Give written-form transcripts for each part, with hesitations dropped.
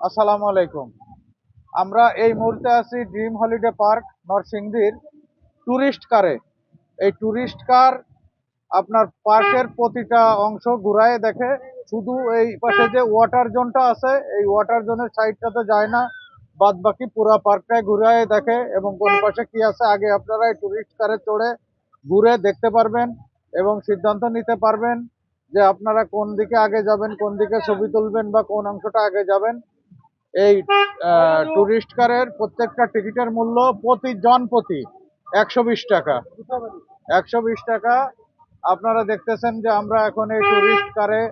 আসসালামু আলাইকুম। আমরা এই মুহূর্তে আছি ড্রিম হলিডে পার্ক নরসিংদীর ট্যুরিস্ট কারে। এই ট্যুরিস্ট কার আপনার পার্কের প্রতিটা অংশ ঘুরায় দেখে। শুধু এই পাশে যে ওয়াটার জোনটা আছে এই ওয়াটার জোনের সাইডটাতে যায় না, বাদ বাকি পুরা পার্কটাই ঘুরায় দেখে এবং কোন পাশে কি আছে আগে আপনারা এই ট্যুরিস্ট কারে চড়ে ঘুরে দেখতে পারবেন এবং সিদ্ধান্ত নিতে পারবেন যে আপনারা কোন দিকে আগে যাবেন, কোন দিকে ছবি তুলবেন বা কোন অংশটা আগে যাবেন। এই ট্যুরিস্ট কারের প্রত্যেকটা টিকিটের মূল্য প্রতি জন প্রতি 120 টাকা। 120 টাকা। আপনারা দেখতেছেন যে আমরা এখন এই ট্যুরিস্ট কারে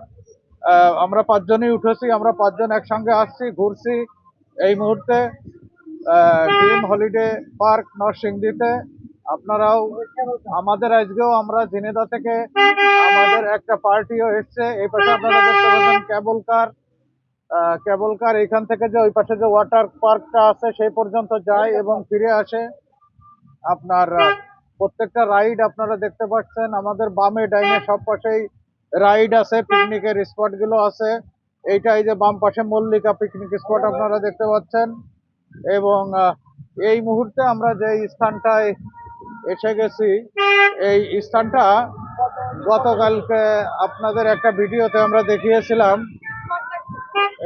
আমরা পাঁচজনই উঠেছি, আমরা পাঁচজন একসঙ্গে আসছি, ঘুরছি এই মুহূর্তে ড্রিম হলিডে পার্ক নরসিংদীতে। আপনারাও আমাদের আজকেও আমরা ঝিনেদা থেকে আমাদের একটা পার্টিও এসছে। এই পাশে আপনারা দেখতে পাচ্ছেন কেবল কার এখান থেকে যে ওই পাশে যে ওয়াটার পার্কটা আছে সেই পর্যন্ত যায় এবং ফিরে আসে। আপনার প্রত্যেকটা রাইড আপনারা দেখতে পাচ্ছেন, আমাদের বামে ডাইনে সব পাশেই রাইড আছে, পিকনিকের স্পট গুলো আছে। এইটা এই যে বাম পাশে মল্লিকা পিকনিক স্পট আপনারা দেখতে পাচ্ছেন। এবং এই মুহূর্তে আমরা যে স্থানটায় এসে গেছি, এই স্থানটা গতকালকে আপনাদের একটা ভিডিওতে আমরা দেখিয়েছিলাম।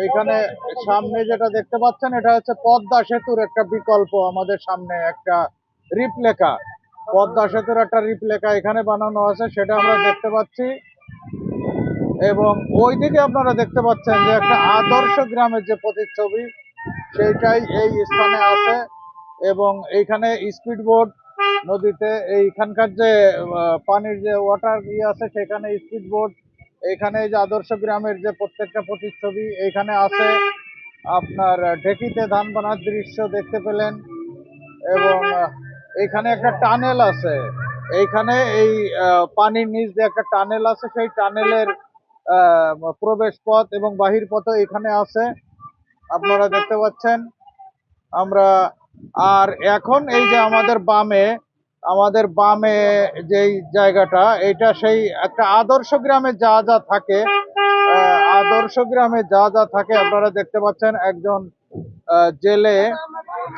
এইখানে সামনে যেটা দেখতে পাচ্ছেন এটা হচ্ছে পদ্মা সেতুর একটা বিকল্প, আমাদের সামনে একটা রিপ্লেকা, পদ্মা সেতুর একটা রিপ্লেকা এখানে বানানো আছে, সেটা আমরা দেখতে পাচ্ছি। এবং ওইদিকে আপনারা দেখতে পাচ্ছেন যে একটা আদর্শ গ্রামের যে প্রতিচ্ছবি সেইটাই এই স্থানে আছে। এবং এইখানে স্পিড বোট নদীতে এইখানকার যে পানির যে ওয়াটার ইয়ে আছে সেখানে স্পিড বোট, এখানে যে আদর্শ গ্রামের যে প্রত্যেকটা প্রতিচ্ছবি এইখানে আছে। আপনার ঢেকিতে ধান বানার দৃশ্য দেখতে পেলেন। এবং এইখানে একটা টানেল আছে, এইখানে এই পানির নিচ দিয়ে একটা টানেল আছে, সেই টানেলের প্রবেশ পথ এবং বাহির পথ এখানে আছে, আপনারা দেখতে পাচ্ছেন। আমরা আর এখন এই যে আমাদের বামে যেই জায়গাটা, এটা সেই একটা আদর্শ গ্রামে যা যা থাকে, আদর্শ গ্রামে যা যা থাকে আপনারা দেখতে পাচ্ছেন। একজন জেলে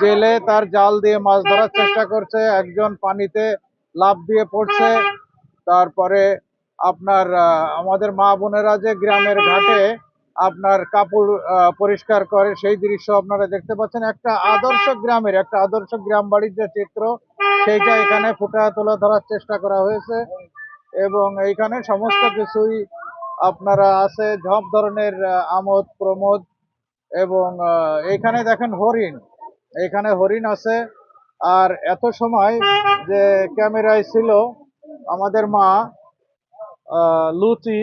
জেলে তার জাল দিয়ে মাছ ধরার চেষ্টা করছে, একজন পানিতে লাফ দিয়ে পড়ছে। তারপরে আপনার আমাদের মা বোনেরা যে গ্রামের ঘাটে আপনার কাপড় পরিষ্কার করে সেই দৃশ্য আপনারা দেখতে পাচ্ছেন। একটা আদর্শ গ্রাম বাড়ির যে চিত্র সেইটা এখানে ফুটা তোলা ধরার চেষ্টা করা হয়েছে। এবং এইখানে সমস্ত কিছুই আপনারা আছে, সব ধরনের আমোদ প্রমোদ। এবং এইখানে দেখেন হরিণ, এখানে হরিণ আছে। আর এত সময় যে ক্যামেরায় ছিল আমাদের মা লুচি,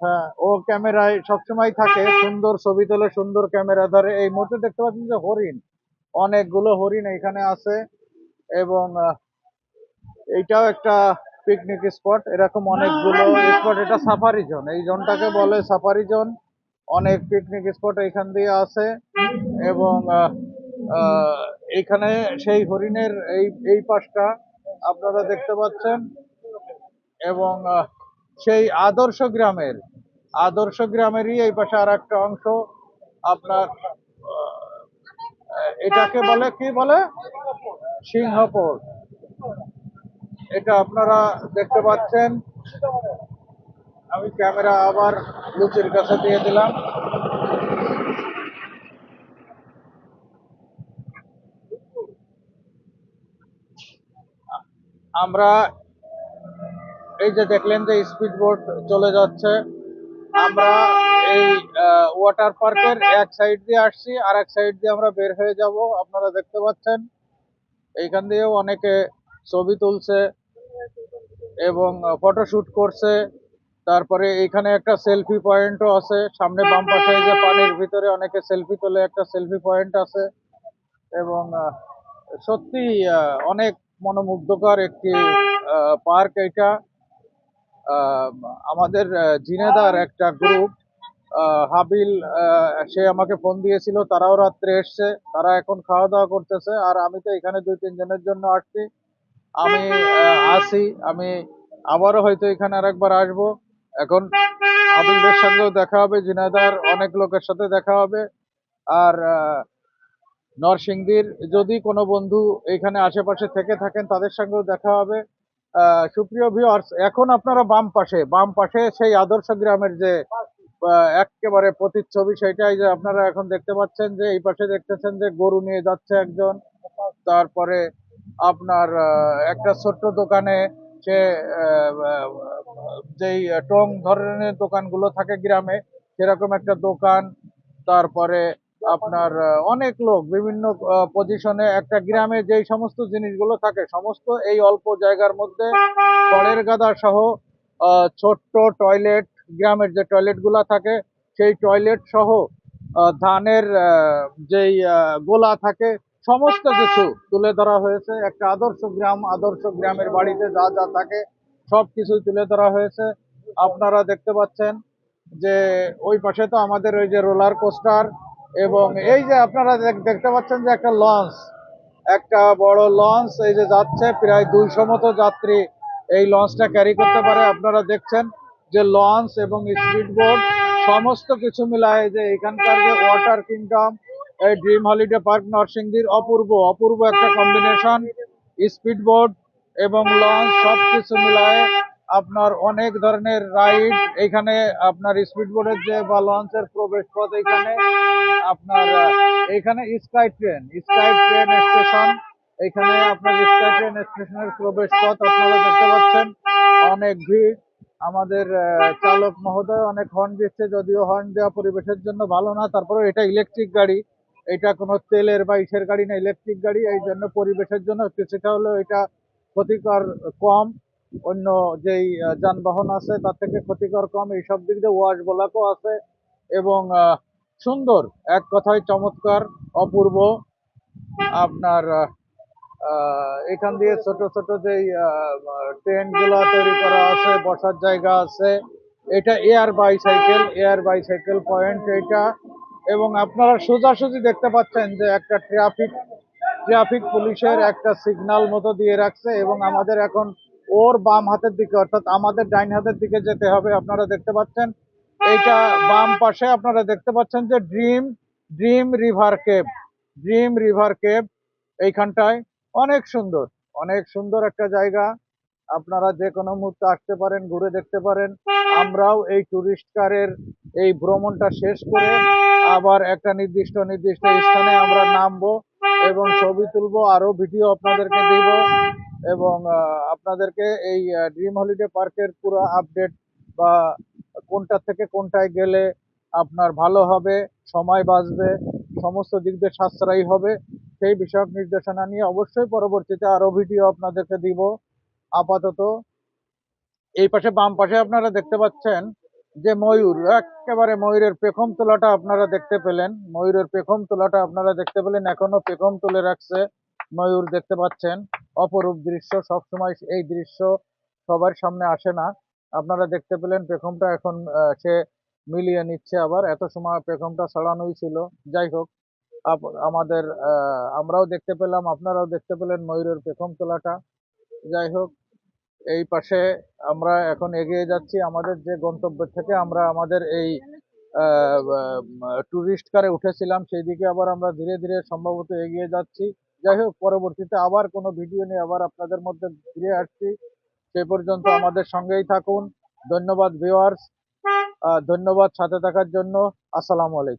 হ্যাঁ ও ক্যামেরায় সবসময় থাকে, সুন্দর ছবি তোলে, সুন্দর ক্যামেরা ধরে। এই মুহূর্তে দেখতে পাচ্ছেন যে হরিণ, অনেকগুলো হরিণ এখানে আছে। এবং এইটাও একটা পিকনিক স্পট, এরকম অনেকগুলো স্পট, এটা সাফারি জোন, এই জোনটাকে বলে সাফারি জোন। অনেক পিকনিক স্পট এখান দিয়ে আছে। এবং আহ, এইখানে সেই হরিণের এই পাশটা আপনারা দেখতে পাচ্ছেন। এবং সেই আদর্শ গ্রামেরই এই পাশে আর একটা অংশ আপনার এটাকে বলে কি বলে, সিংহপুর। এটা আপনারা দেখতে পাচ্ছেন। আমি ক্যামেরা আবার লুচির কাছে দিয়ে দিলাম। আমরা এই যে দেখলেন যে স্পিড বোট চলে যাচ্ছে, আমরা এই ওয়াটার পার্কের এক সাইড দিয়ে আসছি, আর এক সাইড দিয়ে আমরা বের হয়ে যাব, আপনারা দেখতে পাচ্ছেন। এইখান দিয়েও অনেকে ছবি তুলছে এবং ফটোশুট করছে। তারপরে এখানে একটা সেলফি পয়েন্টও আছে, সামনে বাম পাশে যে পানির ভিতরে অনেকে সেলফি তোলে, একটা সেলফি পয়েন্ট আছে। এবং সত্যি অনেক মনোমুগ্ধকর একটি পার্ক এটা। আহ, আমাদের ঝিনেদার একটা গ্রুপ হাবিল, সে আমাকে ফোন দিয়েছিল, তারাও রাত্রে এসছে, তারা এখন খাওয়া দাওয়া করতেছে। আর আমি তো এখানে 2-3 জনের জন্য আসছি, আমি আছি, আমি আবারও হয়তো এখানে আরেকবার আসবো। এখন আবিলদের সঙ্গেও দেখা হবে, ঝিনাইদহের অনেক লোকের সাথে দেখা হবে। আর নরসিংদীর যদি কোনো বন্ধু এখানে আশেপাশে থেকে থাকেন তাদের সঙ্গেও দেখা হবে। সুপ্রিয় ভিউয়ার্স, এখন আপনারা বাম পাশে সেই আদর্শ গ্রামের যে একেবারে প্রতিচ্ছবি, সেটাই যে আপনারা এখন দেখতে পাচ্ছেন, যে এই পাশে দেখতেছেন যে গরু নিয়ে যাচ্ছে একজন। তারপরে আপনার একটা ছোট্ট দোকানে সে যেই টং ধরনের দোকানগুলো থাকে গ্রামে, সেরকম একটা দোকান। তারপরে আপনার অনেক লোক বিভিন্ন পজিশনে, একটা গ্রামে যেই সমস্ত জিনিসগুলো থাকে সমস্ত এই অল্প জায়গার মধ্যে, খড়ের গাদা সহ ছোট্ট টয়লেট, গ্রামের যে টয়লেট গুলা থাকে সেই টয়লেট সহ ধানের যেই গোলা থাকে, সমস্ত কিছু তুলে ধরা হয়েছে। একটা আদর্শ গ্রাম, আদর্শ গ্রামের বাড়িতে যা যা থাকে সব কিছুই তুলে ধরা হয়েছে। আপনারা দেখতে পাচ্ছেন যে ওই পাশে তো আমাদের ওই যে রোলার কোস্টার, এবং এই যে আপনারা দেখতে পাচ্ছেন যে একটা লঞ্চ, একটা বড় লঞ্চ এই যে যাচ্ছে, প্রায় 200 মতো যাত্রী এই লঞ্চটা ক্যারি করতে পারে। আপনারা দেখছেন যে লঞ্চ এবং স্পিড বোট সমস্ত কিছু মিলায় যে এখানকার যে ওয়াটার কিংডম, এই ড্রিম হলিডে পার্ক নরসিংদীর অপূর্ব অপূর্ব একটা কম্বিনেশন। স্পিড বোট এবং লঞ্চ সবকিছু মিলায় আপনার অনেক ধরনের রাইড এখানে। আপনার স্পিড বোটের যে বা লঞ্চের প্রবেশ পথ এখানে, আপনার এখানে স্কাই ট্রেন স্টেশন, এখানে আপনার স্কাই ট্রেন স্টেশনের প্রবেশ পথ আপনারা দেখতে পাচ্ছেন। অনেক ভিড়, আমাদের চালক মহোদয় অনেক হর্ন দিচ্ছে, যদিও হর্ন দেওয়া পরিবেশের জন্য ভালো না, তারপরে এটা ইলেকট্রিক গাড়ি, এটা কোনো তেলের বা ইসের গাড়ি না, ইলেকট্রিক গাড়ি, এই জন্য পরিবেশের জন্য কিছুটা হলেও এটা ক্ষতিকর কম। অন্য যেই যানবাহন আছে তার থেকে ক্ষতিকর কম, এইসব দিক দিয়ে ওয়াশ ব্লকও আছে, এবং সুন্দর, এক কথায় চমৎকার, অপূর্ব। আপনার এখান দিয়ে ছোট ছোট যেই টেন্ট গুলা তৈরি করা আছে, বসার জায়গা আছে। এটা এয়ার বাইসাইকেল পয়েন্ট এটা। এবং আপনারা সোজাসুজি দেখতে পাচ্ছেন যে একটা ট্রাফিক পুলিশের একটা সিগন্যাল মতো দিয়ে রাখছে, এবং আমাদের এখন ওর বাম হাতের দিকে, অর্থাৎ আমাদের ডাইন হাতের দিকে যেতে হবে। আপনারা দেখতে পাচ্ছেন এইটা বাম পাশে, আপনারা দেখতে পাচ্ছেন যে dream river cave, dream river cave এইখানটায় অনেক সুন্দর একটা জায়গা। আপনারা যে কোনো মুহূর্তে আসতে পারেন, ঘুরে দেখতে পারেন। আমরাও এই টুরিস্ট কারের এই ভ্রমণটা শেষ করে আবার একটা নির্দিষ্ট স্থানে আমরা নামবো এবং ছবি তুলবো, আরো ভিডিও আপনাদেরকে দিব, এবং আপনাদেরকে এই ড্রিম হলিডে পার্কের পুরো আপডেট বা কোনটা থেকে কোনটায় গেলে আপনার ভালো হবে, সময় বাঁচবে, সমস্ত দিক দিয়ে সাশ্রয়ী হবে, সেই বিষয়ক নির্দেশনা নিয়ে অবশ্যই পরবর্তীতে আরো ভিডিও আপনাদেরকে দিব। আপাতত এই পাশে বাম পাশে আপনারা দেখতে পাচ্ছেন যে ময়ূর, একেবারে ময়ূরের পেখম তোলাটা আপনারা দেখতে পেলেন, ময়ূরের পেখম তোলাটা আপনারা দেখতে পেলেন, এখনো পেখম তুলে রাখছে ময়ূর, দেখতে পাচ্ছেন। অপরূপ দৃশ্য, সবসময় এই দৃশ্য সবার সামনে আসে না। আপনারা দেখতে পেলেন পেখমটা এখন সে মিলিয়ে নিচ্ছে, আবার এত সময় পেখমটা ছড়ানোই ছিল। যাই হোক, আমাদের আমরাও দেখতে পেলাম, আপনারাও দেখতে পেলেন ময়ূরের পেখম তোলাটা। যাই হোক, এই পাশে আমরা এখন এগিয়ে যাচ্ছি আমাদের যে গন্তব্য থেকে আমরা আমাদের এই টুরিস্ট কারে উঠেছিলাম, সেই দিকে আবার আমরা ধীরে ধীরে সম্ভবত এগিয়ে যাচ্ছি। যাই হোক, পরবর্তীতে আবার কোনো ভিডিও নিয়ে আবার আপনাদের মধ্যে ফিরে আসছি। সে পর্যন্ত আমাদের সঙ্গেই থাকুন। ধন্যবাদ ভিউয়ার্স, ধন্যবাদ সাথে থাকার জন্য। আসসালামু আলাইকুম।